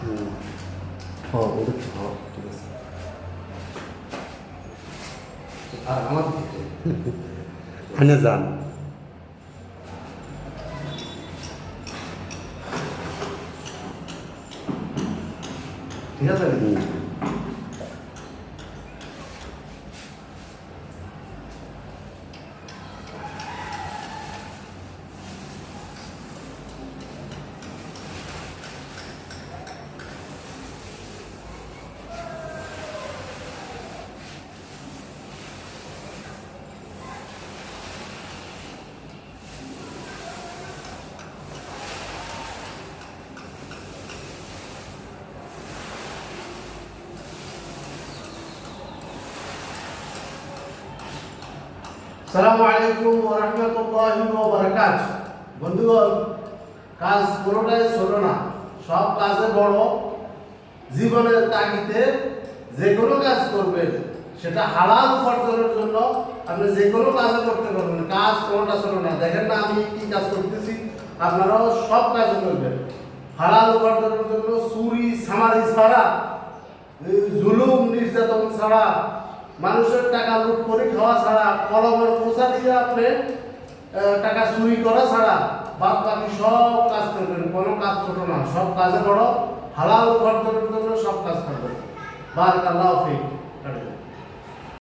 হ্যাঁ ওদের হ্যাঁ ঠিক আছে। আর আমার হানে যান ঠিক আছে। আসসালামু আলাইকুম ওয়া রাহমাতুল্লাহি ওয়া বারাকাতুহু। বন্ধুগণ, কাজ কোনোটাই ছোট না, সব কাজে বড়। জীবনের তাগিদে যে কোনো কাজ করবেন, সেটা হালাল উপার্জনের জন্য আপনি যে কোনো কাজ করতে পারবেন। কাজ কোনোটা ছোট না। দেখেন না আমি কি কাজ করতেছি, আপনারাও সব কাজ করবেন হালাল উপার্জনের জন্য। চুরি সামারি ছাড়া, জুলুম নির্যাতন ছাড়া, মানুষের টাকা লুট করে খাওয়া ছাড়া, কলমের পোষা দিয়ে আপনি টাকা চুরি করা ছাড়া বাদ বাকি সব কাজ করবেন। কোনো কাজ ছোট না, সব কাজে বড়। হালাল উপার্জনের জন্য সব কাজ করবেন। বারাকাল্লাহু ফিক।